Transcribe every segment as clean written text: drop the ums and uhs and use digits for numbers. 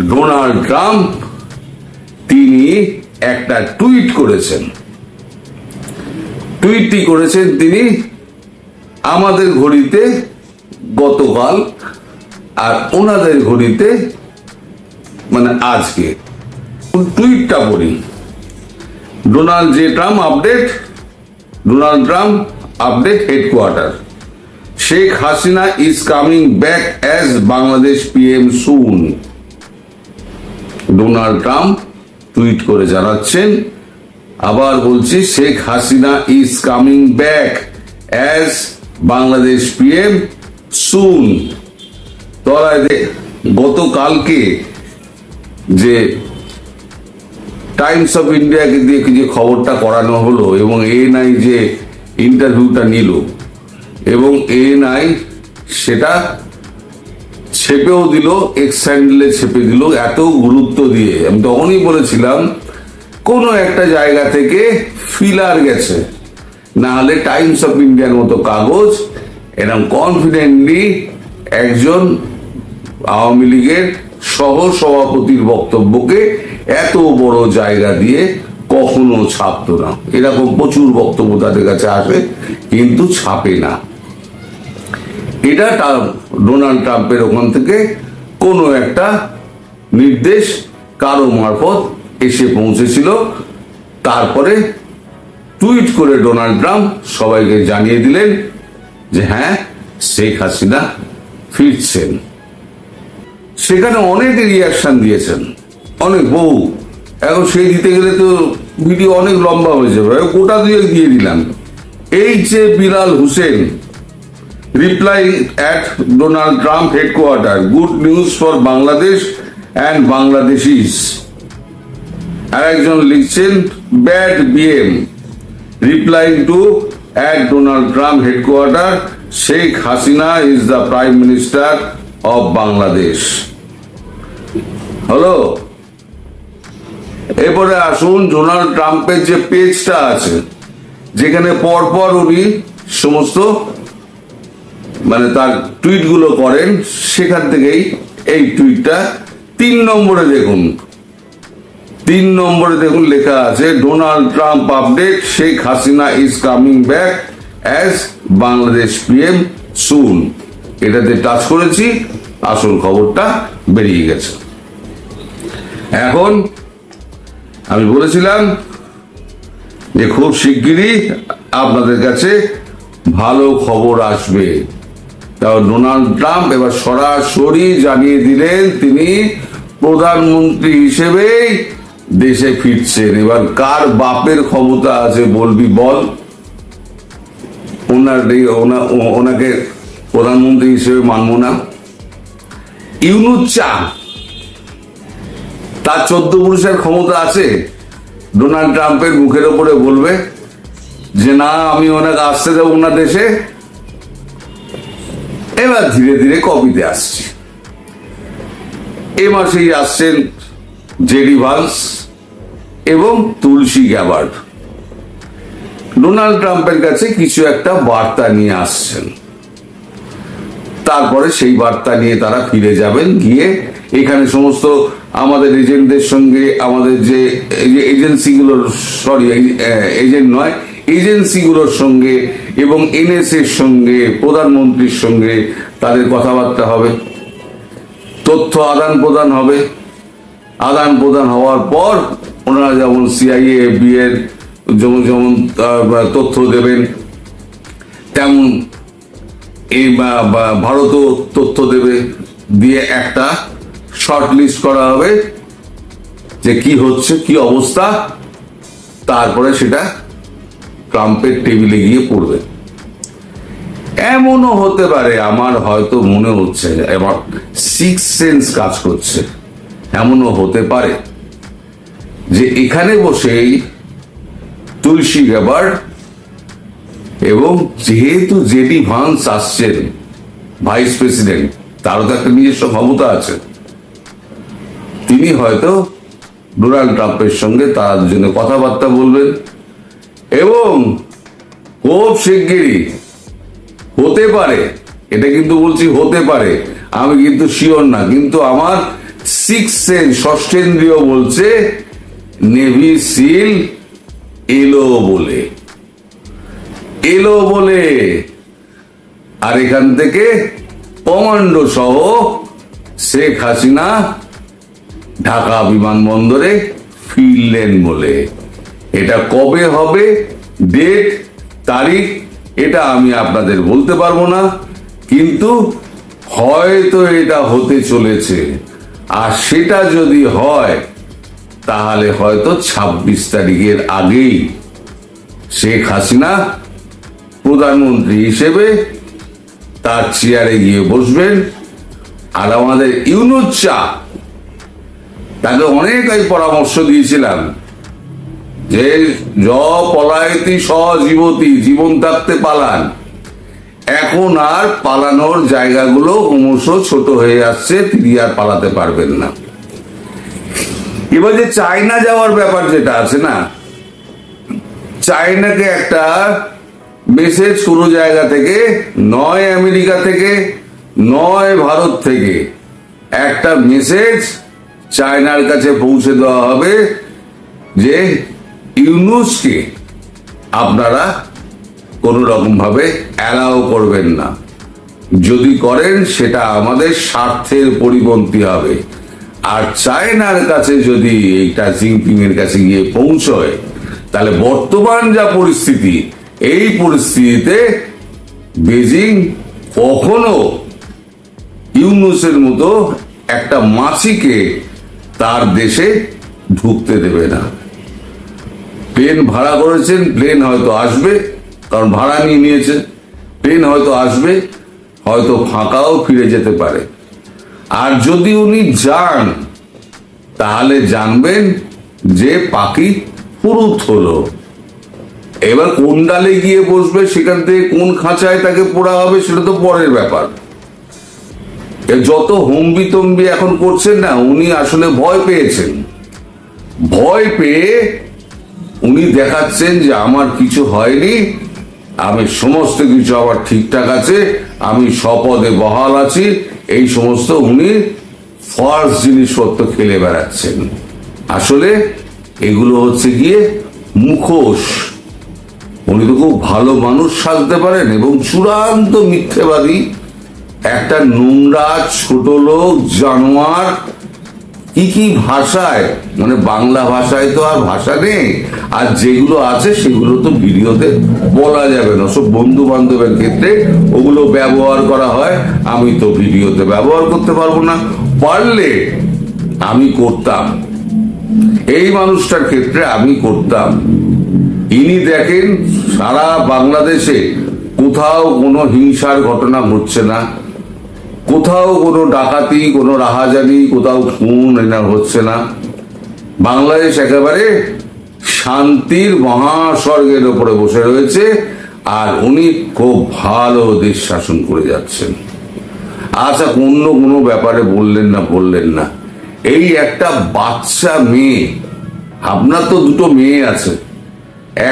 Donald Trump তিনি একটা tweet করেছেন। টুইটটি করেছেন তিনি আমাদের ঘড়িতে গতকাল, আর ওনাদের ঘড়িতে মানে আজকে। টুইটটা পড়ি। Donald Trump update headquarter, Sheikh Hasina is coming back as Bangladesh PM soon. Donald Trump tweet করে জানাচ্ছেন, আবার বলছি, Sheikh Hasina is coming back as Bangladesh PM soon. গতকালকে যে টাইমস অফ ইন্ডিয়াকে দিয়ে যে খবরটা করানো হলো এবং এএনআই যে ইন্টারভিউটা নিল এবং এএনআই সেটা ছেপেও দিল, এক্স হ্যান্ডেলে ছেপে দিল, এত গুরুত্ব দিয়ে। আমি তখনই বলেছিলাম কোনো একটা জায়গা থেকে ফিলার গেছে, না হলে টাইমস অফ ইন্ডিয়ার মতো কাগজ এরকম কনফিডেন্টলি একজন আওয়ামী লীগের সহ সভাপতির বক্তব্যকে এত বড় জায়গা দিয়ে কখনো ছাপতো না। এরকম প্রচুর বক্তব্য তাদের কাছে আসে, কিন্তু ছাপে না। এটা ডোনাল্ড ট্রাম্পের ওখান থেকে কোনো একটা নির্দেশ কারো মারফত এসে পৌঁছেছিল। তারপরে টুইট করে ডোনাল্ড ট্রাম্প সবাইকে জানিয়ে দিলেন যে হ্যাঁ, শেখ হাসিনা ফিরছেন। সেখানে অনেক রিয়াকশন দিয়েছেন, অনেক বহু। এখন সেই দিতে গেলে তো ভিডিও অনেক লম্বা হয়ে যাবে, গোটা দিয়ে দিলাম। এই যে Bilal Hossain reply at Donald Trump headquarter, good news for Bangladesh and Bangladeshis. আর একজন লিখছেন, bad BM replying to at Donald Trump headquarter, Sheikh Hasina is the prime minister of Bangladesh. হলো। এরপরে আসুন ডোনাল্ড ট্রাম্পের যে পেজটা আছে, যেখানে পরপর উনি সমস্ত মানে তার টুইট গুলো করেন, সেখান থেকেই এই টুইটটা 3 নম্বরে দেখুন। 3 নম্বরে দেখুন লেখা আছে, Donald Trump update, Sheikh Hasina is coming back as Bangladesh PM soon. এটাতে টাচ করেছি, আসল খবরটা বেরিয়ে গেছে। এখন আমি বলেছিলাম যে খুব শিগগিরই আপনাদের কাছে ভালো খবর আসবে। তাও ডোনাল্ড ট্রাম্প এবার সরাসরি জানিয়ে দিলেন তিনি প্রধানমন্ত্রী হিসেবেই দেশে ফিরছেন। এবার কার বাপের ক্ষমতা আছে বলবি বল? ওনাকে প্রধানমন্ত্রী হিসেবে মানব না? ইউনুচ্চা তার 14 পুরুষের ক্ষমতা আছে? ডোনাল্ড ট্রাম্পের মুখের ওপরে বলবে যে না, আমি ওনাকে আসতে দেবো না দেশে। এবার ধীরে ধীরে কপিতে আসছে। এ মাসেই আসছেন জেডি ভান্স এবং তুলসী গ্যাবার্ড। ডোনাল্ড ট্রাম্পের কাছে কিছু একটা বার্তা নিয়ে আসছেন, তারপরে সেই বার্তা নিয়ে তারা ফিরে যাবেন, গিয়ে এখানে সমস্ত আমাদের এজেন্টদের সঙ্গে, আমাদের যে এজেন্সিগুলোর, এজেন্ট নয়, এজেন্সিগুলোর সঙ্গে এবং এনএসএর সঙ্গে, প্রধানমন্ত্রীর সঙ্গে তাদের কথাবার্তা হবে, তথ্য আদান প্রদান হবে। আদান প্রদান হওয়ার পর ওনারা যেমন সিআইএ, এফবিআই এর যেমন তথ্য দেবেন, তেমন এই ভারতও তথ্য দেবে, দিয়ে একটা শর্ট লিস্ট করা হবে যে কি হচ্ছে, কি অবস্থা। তারপরে সেটা ট্রাম্পের টেবিলে গিয়ে পড়বে। এমনও হতে পারে, আমার হয়তো মনে হচ্ছে, এবার সিক্স সেন্স কাজ করছে, এমনও হতে পারে যে এখানে বসেই তুলসী গ্যাবার্ড এবং যেহেতু জেডি ভান্স আসছেন ভাইস প্রেসিডেন্ট, তারও তো একটা নিজস্ব ক্ষমতা আছে, তিনি হয়তো ডোনাল্ড ট্রাম্পের সঙ্গে তারা দুজনে কথাবার্তা বলবেন এবং খুব শিগগিরই হতে পারে, এটা কিন্তু বলছি হতে পারে, আমি কিন্তু শিওর না, কিন্তু আমার সেন্স, ষষ্ঠেন্দ্রিয় বলছে নেভি সিল এলো বলে, আর এখান থেকে কমান্ডো সহ শেখ হাসিনা ঢাকা বিমানবন্দরে ফিরলেন বলে। এটা কবে হবে, ডেট, তারিখ, এটা আমি আপনাদের বলতে পারবো না, কিন্তু হয়তো এটা হতে চলেছে। আর সেটা যদি হয় তাহলে হয়তো 26 তারিখের আগেই শেখ হাসিনা প্রধানমন্ত্রী হিসেবে তার চেয়ারে গিয়ে বসবেন। আর আমাদের ইউনূস শাহ, তাকে অনেক আমি পরামর্শ দিয়েছিলাম যে পলায়তি সজীবতি, জীবন থাকতে পালান। এখন আর পালানোর জায়গাগুলো ক্রমশ ছোট হয়ে আসছে, তিনি আর পালাতে পারবেন না। এবার যে চায়না যাওয়ার ব্যাপার যেটা আছে না, চায়নাকে একটা মেসেজ কোনো জায়গা থেকে, নয় আমেরিকা থেকে, নয় ভারত থেকে, একটা মেসেজ চায়নার কাছে পৌঁছে দেওয়া হবে যে ইউনূসকে আপনারা কোন রকম ভাবে অ্যালাউ করবেন না। যদি করেন সেটা আমাদের স্বার্থের পরিপন্থী হবে। আর চায়নার কাছে যদি এইটা জিনপিং এর কাছে গিয়ে পৌঁছয়, তাহলে বর্তমান যা পরিস্থিতি, এই পরিস্থিতিতে বেজিং কখনো ইউনূসের মতো একটা মাছিকে তার দেশে ঢুকতে দেবে না। প্লেন ভাড়া করেছেন, প্লেন হয়তো আসবে, কারণ ভাড়া নিয়ে নিয়েছে, প্লেন হয়তো আসবে, হয়তো ফাঁকাও ফিরে যেতে পারে। আর যদি উনি যান তাহলে জানবেন যে পাখি ফুরুত হলো। এবার কোন ডালে গিয়ে বসবে, সেখান থেকে কোন খাঁচায় তাকে পোড়া হবে, সেটা তো পরের ব্যাপার। যত হম্বি তম্বি এখন করছেন না, উনি আসলে ভয় পেয়েছেন। ভয় পেয়ে উনি দেখাচ্ছেন যে আমার কিছু হয়নি, আমি সমস্ত কিছু আবার ঠিকঠাক আছে, আমি স্বপদে বহাল আছি, এই সমস্ত উনি ফলস জিনিসপত্র খেলে বেড়াচ্ছেন। আসলে এগুলো হচ্ছে গিয়ে মুখোশ। উনি তো খুব ভালো মানুষ সাজতে পারেন এবং চূড়ান্ত মিথ্যেবাদী, একটা নোংরা ছোট লোক, জানোয়ার। কি ভাষায়, মানে বাংলা ভাষায় তো আর ভাষা নেই, আর যেগুলো আছে সেগুলো তো ভিডিওতে বলা যাবে না। সব বন্ধু বান্ধবের ক্ষেত্রে ওগুলো ব্যবহার করা হয়, আমি তো ভিডিওতে ব্যবহার করতে পারবো না। পারলে আমি করতাম, এই মানুষটার ক্ষেত্রে আমি করতাম। ইনি দেখেন সারা বাংলাদেশে কোথাও কোনো হিংসার ঘটনা ঘটছে না, কোথাও কোনো ডাকাতি, কোনো রাহাজানি, কোথাও খুন এনার হচ্ছে না। বাংলাদেশ একেবারে শান্তির মহাস্বর্গের উপরে বসে রয়েছে, আর উনি খুব ভালো দেশ শাসন করে যাচ্ছেন। আচ্ছা, কোনো ব্যাপারে বললেন না, এই একটা বাচ্চা মেয়ে, আপনার তো দুটো মেয়ে আছে,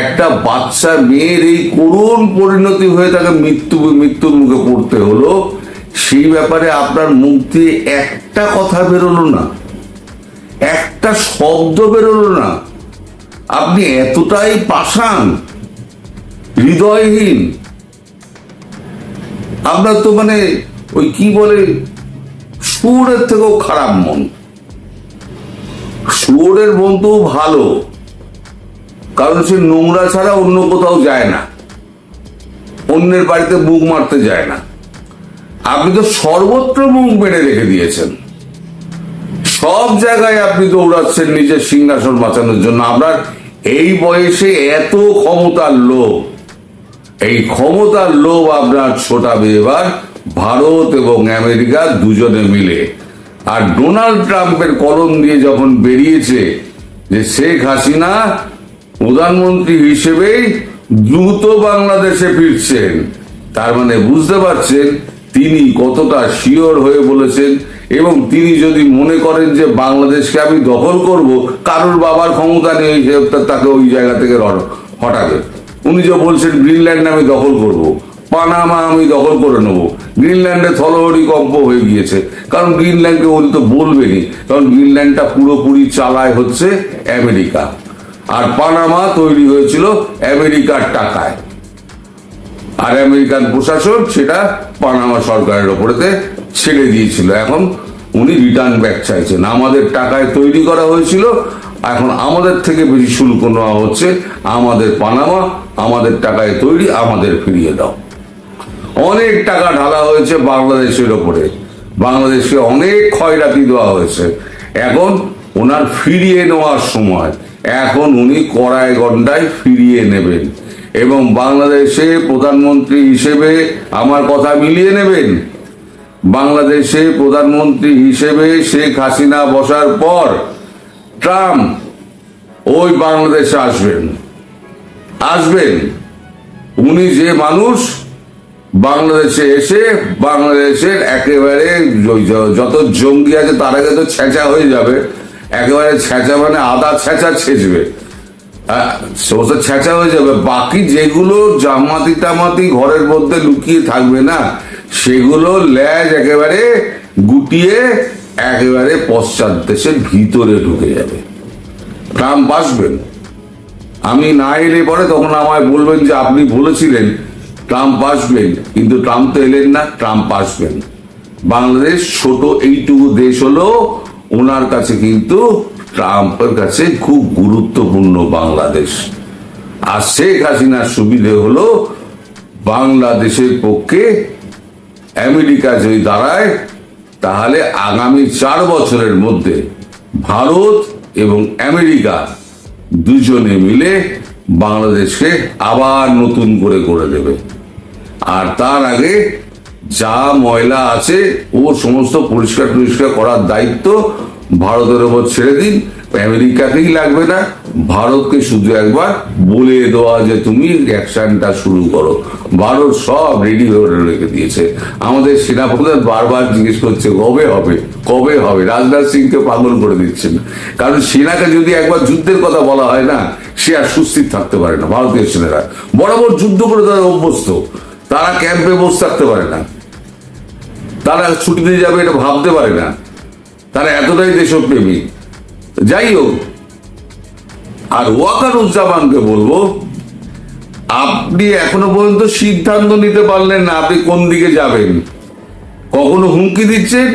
একটা বাচ্চা মেয়ের এই করুণ পরিণতি হয়ে তাকে মৃত্যুর মুখে পড়তে হলো, সেই ব্যাপারে আপনার মুখ দিয়ে একটা কথা বেরোলো না, একটা শব্দ বেরোলো না। আপনি এতটাই পাষাণ, হৃদয়হীন। আপনার তো মানে ওই কি বলে, শুয়োরের থেকেও খারাপ মন। শুয়োরের মন তো ভালো, কারণ সে নোংরা ছাড়া অন্য কোথাও যায় না, অন্যের বাড়িতে মুখ মারতে যায় না। আপনি তো সর্বত্র মুখ মেরে রেখে দিয়েছেন, সব জায়গায় আপনি দৌড়াচ্ছেন নিজের সিংহাসন বাঁচানোর জন্য। আপনার এই বয়সে এত ক্ষমতার লোভ, এই ক্ষমতার লোভ আপনার ছোটাবে এবার ভারত এবং আমেরিকা দুজনে মিলে। আর ডোনাল্ড ট্রাম্পের কলম দিয়ে যখন বেরিয়েছে যে শেখ হাসিনা প্রধানমন্ত্রী হিসেবেই দ্রুত বাংলাদেশে ফিরছেন, তার মানে বুঝতে পারছেন তিনি কতটা শিওর হয়ে বলেছেন। এবং তিনি যদি মনে করেন যে বাংলাদেশকে আমি দখল করব, কারোর বাবার ক্ষমতা নেই তাকে ওই জায়গা থেকে হটাবে। উনি যে বলছেন গ্রিনল্যান্ড আমি দখল করব, পানামা আমি দখল করে নেবো। গ্রিনল্যান্ডে থলহরি কম্প হয়ে গিয়েছে, কারণ গ্রিনল্যান্ডকে ওই তো বলবেনি, কারণ গ্রিনল্যান্ডটা পুরোপুরি চালায় হচ্ছে আমেরিকা, আর পানামা তৈরি হয়েছিল আমেরিকার টাকায়, আর আমেরিকান প্রশাসন সেটা পানামা সরকারের ওপরেতে ছেড়ে দিয়েছিল। এখন উনি রিটার্ন ব্যাক চাইছেন, আমাদের টাকায় তৈরি করা হয়েছিল, এখন আমাদের থেকে বেশি শুল্ক নেওয়া হচ্ছে, আমাদের পানামা আমাদের টাকায় তৈরি, আমাদের ফিরিয়ে দাও। অনেক টাকা ঢালা হয়েছে বাংলাদেশের ওপরে, বাংলাদেশকে অনেক ক্ষয়রাতি দেওয়া হয়েছে, এখন ওনার ফিরিয়ে নেওয়ার সময়, এখন উনি কড়ায় গন্ডায় ফিরিয়ে নেবেন এবং বাংলাদেশে প্রধানমন্ত্রী হিসেবে আমার কথা মিলিয়ে নেবেন। বাংলাদেশে প্রধানমন্ত্রী হিসেবে শেখ হাসিনা বসার পর ট্রাম্প ওই বাংলাদেশে আসবেন। উনি যে মানুষ, বাংলাদেশে এসে বাংলাদেশের একেবারে যত জঙ্গি আছে তার আগে তো ছেঁচা হয়ে যাবে, একেবারে ছেঁচা মানে আদা ছেঁচা ছেঁচবে, সমস্ত ছেঁচা হয়ে যাবে। বাকি যেগুলো জামাতি টামাতি ঘরের মধ্যে লুকিয়ে থাকবে না, সেগুলো ল্যাজ একেবারে গুটিয়ে একেবারে পশ্চাৎ দেশের ভিতরে ঢুকে যাবে। ট্রাম্প আসবেন, আমি না এলে পরে তখন আমায় বলবেন যে আপনি বলেছিলেন ট্রাম্প আসবেন, কিন্তু ট্রাম্প তো এলেন না, ট্রাম্প আসবেন। বাংলাদেশ ছোট এইটুকু দেশ হলো, ওনার কাছে কিন্তু ট্রাম্পের কাছে খুব গুরুত্বপূর্ণ বাংলাদেশ। আর শেখ হাসিনার সুবিধে হলো বাংলাদেশের পক্ষে আমেরিকা যদি দাঁড়ায়, তাহলে আগামী 4 বছরের মধ্যে ভারত এবং আমেরিকা দুজনে মিলে বাংলাদেশকে আবার নতুন করে গড়ে দেবে। আর তার আগে যা ময়লা আছে ও সমস্ত পরিষ্কার করার দায়িত্ব ভারতের ওপর ছেড়ে দিন, আমেরিকাকেই লাগবে না, ভারতকে শুধু একবার বলে দেওয়া যে তুমি অ্যাকশনটা শুরু করো। ভারত সব রেডি হয়ে রেখে দিয়েছে। আমাদের সেনাপ্রধান বারবার জিজ্ঞেস করছে কবে হবে, কবে হবে, রাজনাথ সিংকে পাগল করে দিচ্ছেন, কারণ সেনাকে যদি একবার যুদ্ধের কথা বলা হয় না, সে আর সুস্থির থাকতে পারে না। ভারতীয় সেনারা বরাবর যুদ্ধ করে তারা অভ্যস্ত, তারা ক্যাম্পে বসে থাকতে পারে না, তারা ছুটিতে যাবে এটা ভাবতে পারে না, তারা এতটাই দেশপ্রেমী। যাই হোক, আর ওয়াকারুজ্জামানকে বলবো, আপনি এখনো পর্যন্ত সিদ্ধান্ত নিতে পারলেন না আপনি কোন দিকে যাবেন। কখনো হুমকি দিচ্ছেন,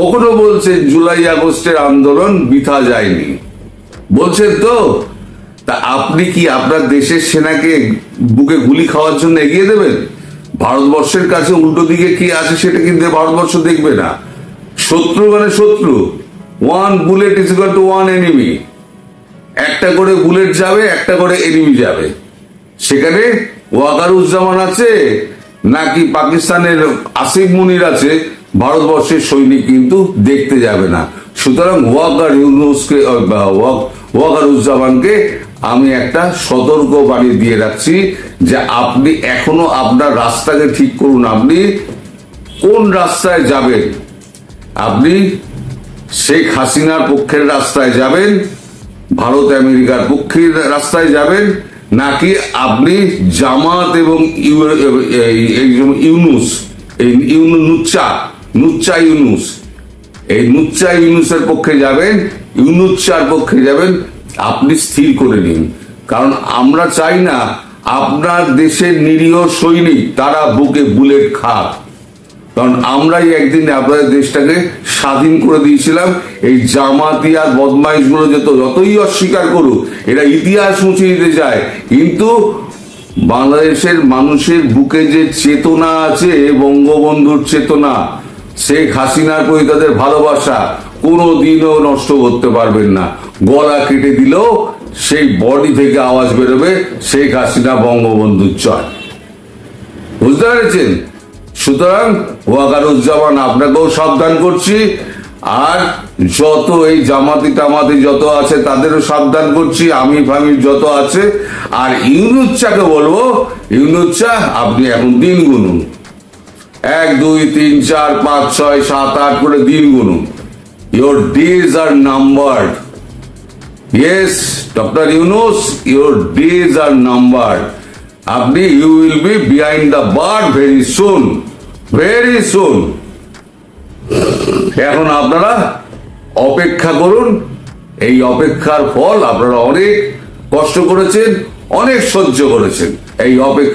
কখনো বলছেন জুলাই আগস্টের আন্দোলন বৃথা যায়নি, বলছেন তো। তা আপনি কি আপনার দেশের সেনাকে বুকে গুলি খাওয়ার জন্য এগিয়ে দেবেন? ভারতবর্ষের কাছে উল্টো দিকে কি আছে সেটা কিন্তু ভারতবর্ষ দেখবে না। শত্রু মানে শত্রু, 1 bullet is equal to 1 enemy. একটা করে বুলেট যাবে, একটা করে এনিমি যাবে। সেখানে ওয়াকারুজ্জামান আছে নাকি পাকিস্তানের আসিফ মুনির আছে, ভারতবর্ষের সৈনিক কিন্তু দেখতে যাবে না। সুতরাং ওয়াকারুজ্জামানকে আমি একটা সতর্ক বাণী দিয়ে রাখছি যে আপনি এখনো আপনার রাস্তাকে ঠিক করুন। আপনি কোন রাস্তায় যাবেন? আপনি শেখ হাসিনার পক্ষের রাস্তায় যাবেন, ভারত আমেরিকার পক্ষের রাস্তায় যাবেন, নাকি আপনি জামাত এবং ইউনুস, এই নুচ্চা ইউনুসের পক্ষে যাবেন, ইউনুচ্চার পক্ষে যাবেন? আপনি স্থির করে নিন, কারণ আমরা চাই না আপনার দেশের নিরীহ সৈনিক তারা বুকে বুলেট খাক। কারণ আমরাই একদিন আপনাদের দেশটাকে স্বাধীন করে দিয়েছিলাম। এই জামাতি আর বদমাইশ গুলো যতই অস্বীকার করুক, এরা ইতিহাস মুছে দিতে চায়, কিন্তু বাংলাদেশের মানুষের বুকে যে চেতনা আছে, বঙ্গবন্ধুর চেতনা, শেখ হাসিনার প্রতি তাদের ভালোবাসা, কোনোদিনও নষ্ট করতে পারবেন না। গলা কেটে দিলেও সেই বডি থেকে আওয়াজ বেরোবে শেখ হাসিনা বঙ্গবন্ধুর জয়। বুঝতে পেরেছেন? সুতরাং ওয়াকারুজ্জামান আপনাকেও সাবধান করছি, আর যত এই জামাতি টামাতি যত আছে তাদেরও সাবধান করছি, আমি ফামির যত আছে। আর ইউনুচ্চাকে বলবো, ইউনুচ্চা আপনি এখন দিন গুনুন, 1 2 3 4 5 6 7 8 করে দিন গুনুন। Your days are numbered. Yes, Dr. Yunus, your days are numbered. আপনি you will be behind the bar very soon, very soon. এখন আপনারা অপেক্ষা করুন, এই অপেক্ষার ফল আপনারা অনেক কষ্ট করেছেন, অনেক সহ্য করেছেন, এই অপেক্ষা